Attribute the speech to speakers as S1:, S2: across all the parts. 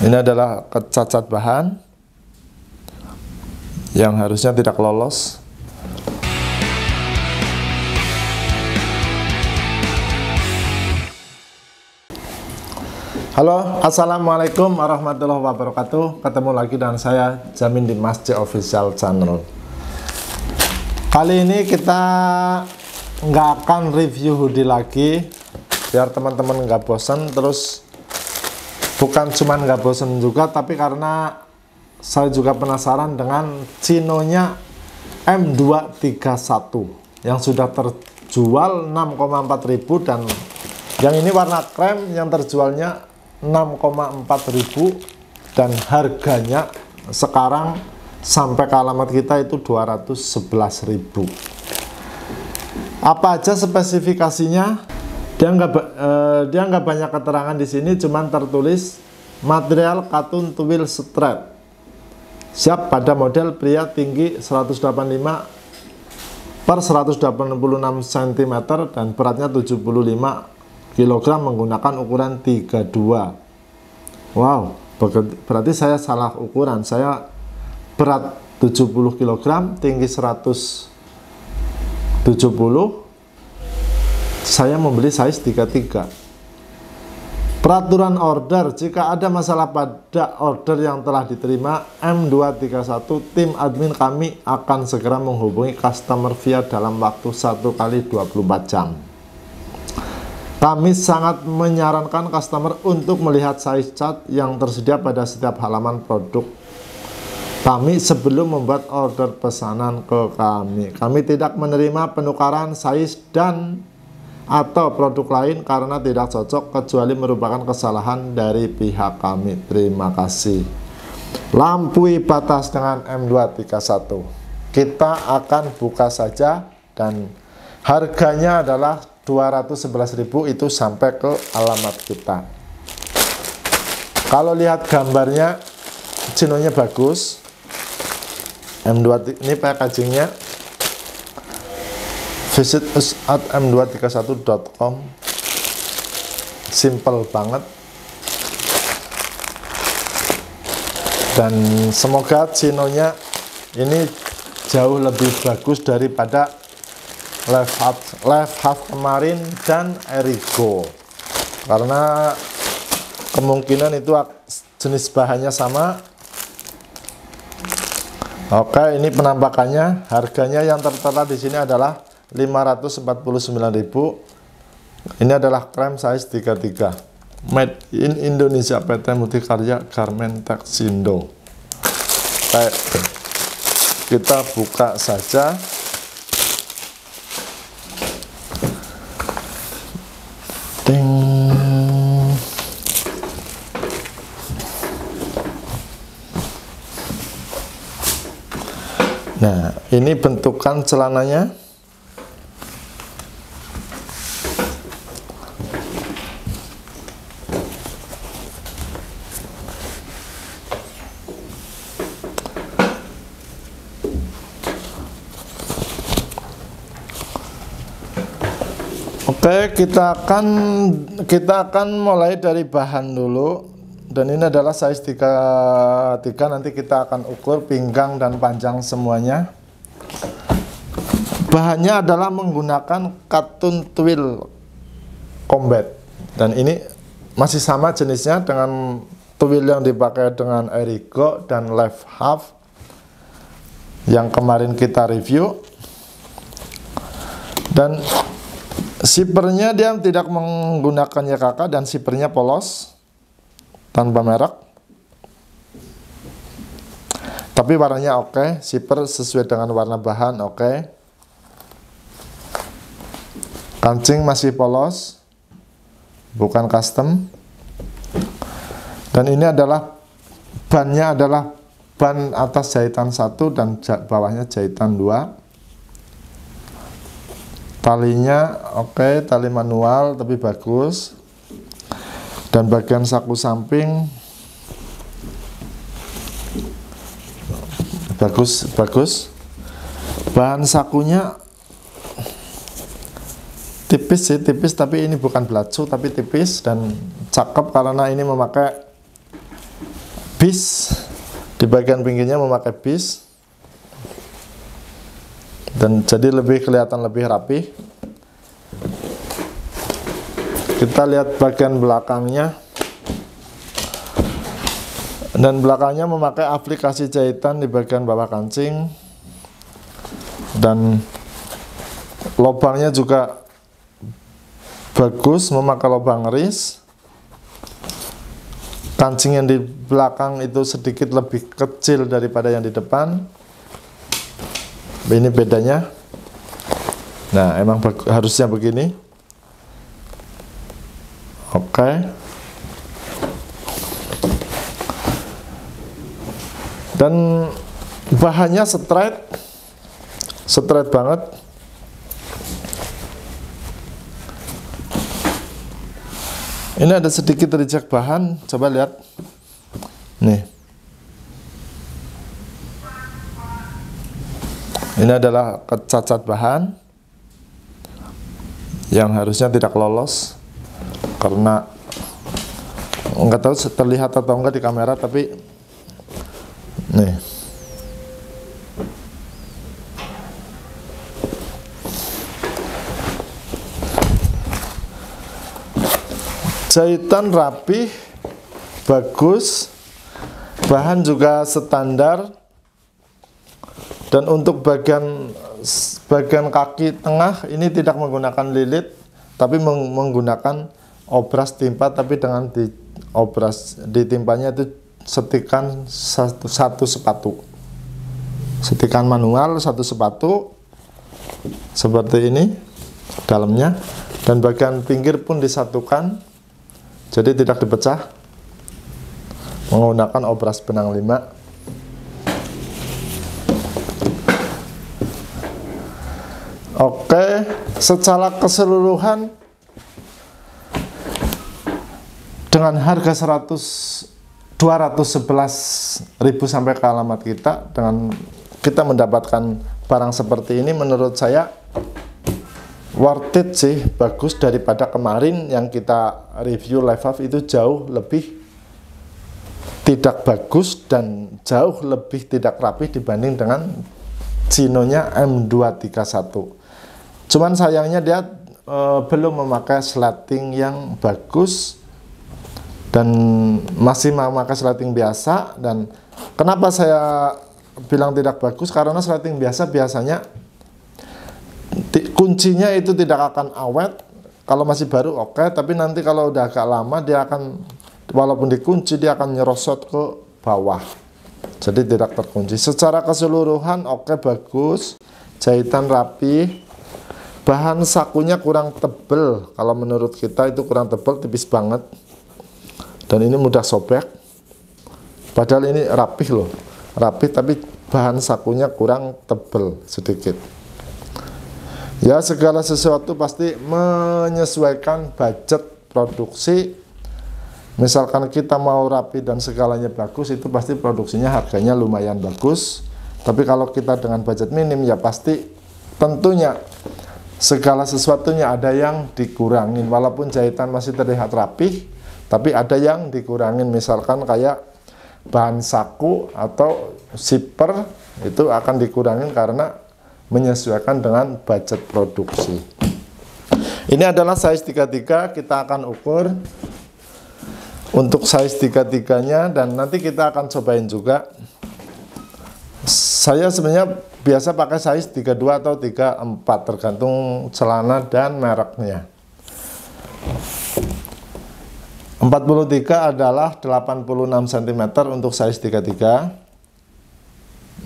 S1: Ini adalah cacat bahan yang harusnya tidak lolos. Halo, assalamualaikum warahmatullahi wabarakatuh. Ketemu lagi dengan saya Jamin di Masjid Official Channel. Kali ini kita nggak akan review hoodie lagi, biar teman-teman nggak bosan. Terus bukan cuman nggak bosan juga, tapi karena saya juga penasaran dengan chinonya M231 yang sudah terjual 6,4.000, dan yang ini warna krem yang terjualnya 6,4.000, dan harganya sekarang sampai ke alamat kita itu 211.000. Apa aja spesifikasinya? Dia nggak banyak keterangan di sini, cuman tertulis material katun tuil strap, siap pada model pria tinggi 185 per 186 cm dan beratnya 75 kg menggunakan ukuran 32. Wow, berarti saya salah ukuran. Saya berat 70 kg, tinggi 170. Saya membeli size 33. Peraturan order: jika ada masalah pada order yang telah diterima M231, tim admin kami akan segera menghubungi customer via dalam waktu 1x24 jam. Kami sangat menyarankan customer untuk melihat size chart yang tersedia pada setiap halaman produk kami sebelum membuat order pesanan ke kami. Kami tidak menerima penukaran size dan atau produk lain karena tidak cocok, kecuali merupakan kesalahan dari pihak kami. Terima kasih. Lampui batas dengan M231. Kita akan buka saja, dan harganya adalah 211.000, itu sampai ke alamat kita. Kalau lihat gambarnya, chinonya bagus. M2 ini packagingnya. Visit us at m231.com. Simple banget, dan semoga chinonya ini jauh lebih bagus daripada left half kemarin dan Erigo, karena kemungkinan itu jenis bahannya sama. Oke, ini penampakannya. Harganya yang tertera di sini adalah 549.000. Ini adalah krem size 33, made in Indonesia, PT Multikarya Garment Texindo. Kita buka saja. Ding. Nah, ini bentukan celananya. Oke, kita akan mulai dari bahan dulu, dan ini adalah size 33. Nanti kita akan ukur pinggang dan panjang semuanya. Bahannya adalah menggunakan katun twill combat, dan ini masih sama jenisnya dengan twill yang dipakai dengan Erigo dan left half yang kemarin kita review. Dan zippernya dia tidak menggunakan YKK, dan zippernya polos tanpa merek, tapi warnanya oke. Zipper sesuai dengan warna bahan, oke. Kancing masih polos, bukan custom. Dan ini adalah bannya adalah ban atas jahitan 1 dan bawahnya jahitan 2. Talinya oke, tali manual tapi bagus. Dan bagian saku samping bagus. Bahan sakunya tipis sih, tipis, tapi ini bukan belacu tapi tipis dan cakep karena ini memakai bis, di bagian pinggirnya memakai bis, dan jadi lebih kelihatan lebih rapi. Kita lihat bagian belakangnya, dan belakangnya memakai aplikasi jahitan di bagian bawah kancing, dan lubangnya juga bagus, memakai lubang ris. Kancing yang di belakang itu sedikit lebih kecil daripada yang di depan. Ini bedanya. Nah, emang harusnya begini. Oke. Dan bahannya straight banget. Ini ada sedikit reject bahan, coba lihat. Nih. Ini adalah cacat bahan yang harusnya tidak lolos karena nggak tahu terlihat atau enggak di kamera, tapi nih. Jahitan rapi, bagus, bahan juga standar, dan untuk bagian kaki tengah ini tidak menggunakan lilit, tapi menggunakan obras timpa, tapi dengan ditimpanya itu setikan satu sepatu, setikan manual satu sepatu seperti ini dalamnya, dan bagian pinggir pun disatukan. Jadi tidak dipecah, menggunakan obras benang 5. Oke, secara keseluruhan dengan harga 211.000 sampai ke alamat kita, dengan kita mendapatkan barang seperti ini, menurut saya worth it sih, bagus daripada kemarin yang kita review live up itu jauh lebih tidak bagus dan jauh lebih tidak rapi dibanding dengan Chino-nya M231. Cuman sayangnya dia belum memakai slating yang bagus dan masih memakai slating biasa. Dan kenapa saya bilang tidak bagus, karena slating biasa biasanya kuncinya itu tidak akan awet. Kalau masih baru oke, tapi nanti kalau udah agak lama dia akan, walaupun dikunci, dia akan nyerosot ke bawah, jadi tidak terkunci. Secara keseluruhan oke, bagus, jahitan rapi, bahan sakunya kurang tebel. Kalau menurut kita itu kurang tebel, tipis banget, dan ini mudah sobek. Padahal ini rapih loh, rapi, tapi bahan sakunya kurang tebel sedikit. Ya, segala sesuatu pasti menyesuaikan budget produksi. Misalkan kita mau rapi dan segalanya bagus, itu pasti produksinya harganya lumayan bagus. Tapi kalau kita dengan budget minim, ya pasti tentunya segala sesuatunya ada yang dikurangin. Walaupun jahitan masih terlihat rapih, tapi ada yang dikurangin. Misalkan kayak bahan saku atau zipper itu akan dikurangin karena menyesuaikan dengan budget produksi. Ini adalah size 33, kita akan ukur untuk size 33-nya, dan nanti kita akan cobain juga. Saya sebenarnya biasa pakai size 32 atau 34 tergantung celana dan mereknya. 43 adalah 86 cm untuk size 33.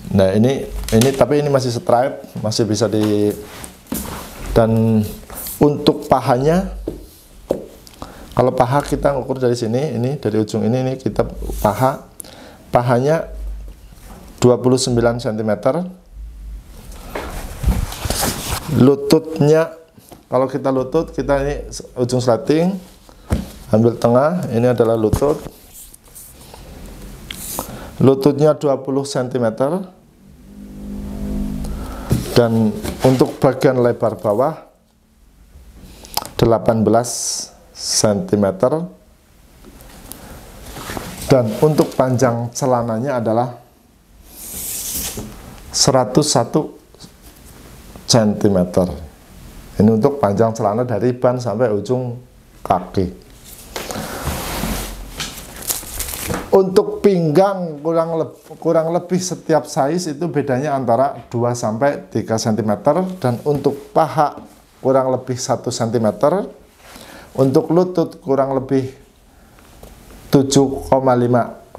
S1: Nah, ini tapi ini masih straight, masih bisa di. Dan untuk pahanya, kalau paha kita ukur dari sini, ini dari ujung ini kita pahanya 29 cm. Lututnya, kalau kita lutut, kita ini ujung slating, ambil tengah, ini adalah lutut. Lututnya 20 cm. Dan untuk bagian lebar bawah 18 cm. Dan untuk panjang celananya adalah 101 cm. Ini untuk panjang celana dari ban sampai ujung kaki. Untuk pinggang kurang lebih setiap size itu bedanya antara 2 sampai 3 cm, dan untuk paha kurang lebih 1 cm. Untuk lutut kurang lebih 7,5,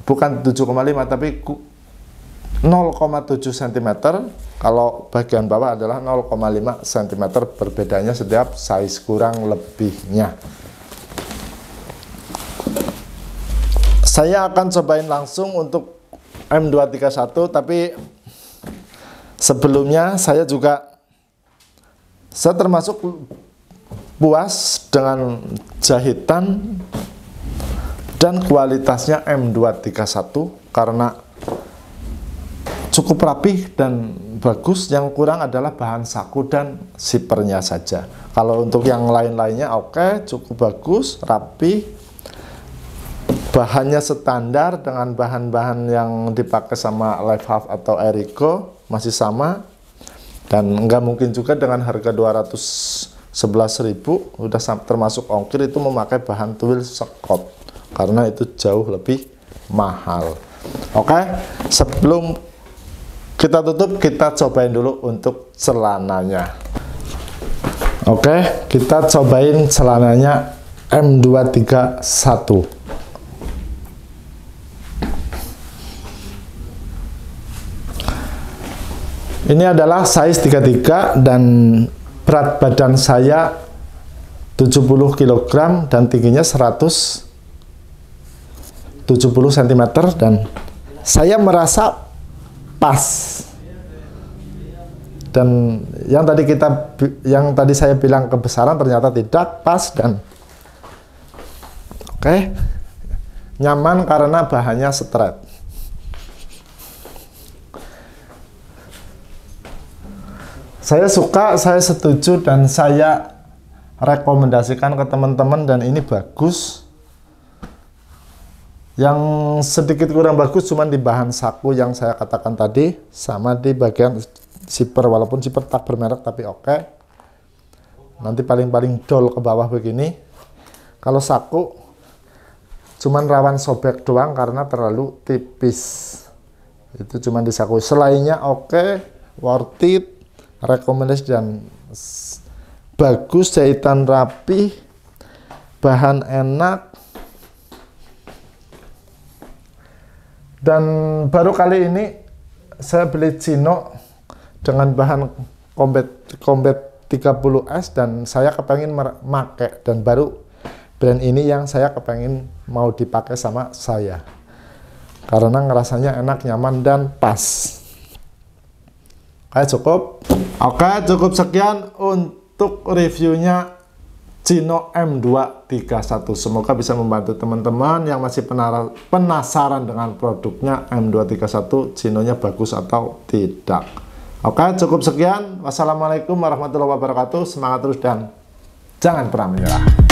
S1: bukan 7,5 tapi 0,7 cm. Kalau bagian bawah adalah 0,5 cm, berbedanya setiap size kurang lebihnya. Saya akan cobain langsung untuk M231, tapi sebelumnya saya termasuk puas dengan jahitan dan kualitasnya M231 karena cukup rapih dan bagus. Yang kurang adalah bahan saku dan sipernya saja. Kalau untuk yang lain-lainnya oke, cukup bagus, rapi. Bahannya standar dengan bahan-bahan yang dipakai sama Lifehalf atau Erigo masih sama, dan nggak mungkin juga dengan harga 211.000 udah termasuk ongkir itu memakai bahan twill Scott, karena itu jauh lebih mahal. Oke, sebelum kita tutup, kita cobain dulu untuk celananya. Oke, kita cobain celananya M231. Ini adalah size 33 dan berat badan saya 70 kg dan tingginya 170 cm, dan saya merasa pas. Dan yang tadi saya bilang kebesaran ternyata tidak, pas dan oke, nyaman karena bahannya stretch. Saya suka, saya setuju, dan saya rekomendasikan ke teman-teman, dan ini bagus. Yang sedikit kurang bagus cuman di bahan saku yang saya katakan tadi, sama di bagian zipper, walaupun zipper tak bermerek tapi oke. Nanti paling-paling dol ke bawah begini. Kalau saku cuman rawan sobek doang karena terlalu tipis. Itu cuman di saku. Selainnya oke, worth it. Rekomendasi dan bagus, jahitan rapi, bahan enak, dan baru kali ini saya beli Chino dengan bahan Combat 30S, dan saya kepengen memakai, dan baru brand ini yang saya kepengen mau dipakai sama saya karena ngerasanya enak, nyaman, dan pas. Oke, cukup sekian untuk reviewnya Chino M231. Semoga bisa membantu teman-teman yang masih penasaran dengan produknya M231, Chino-nya bagus atau tidak. Oke, cukup sekian. Wassalamualaikum warahmatullahi wabarakatuh. Semangat terus dan jangan pernah menyerah.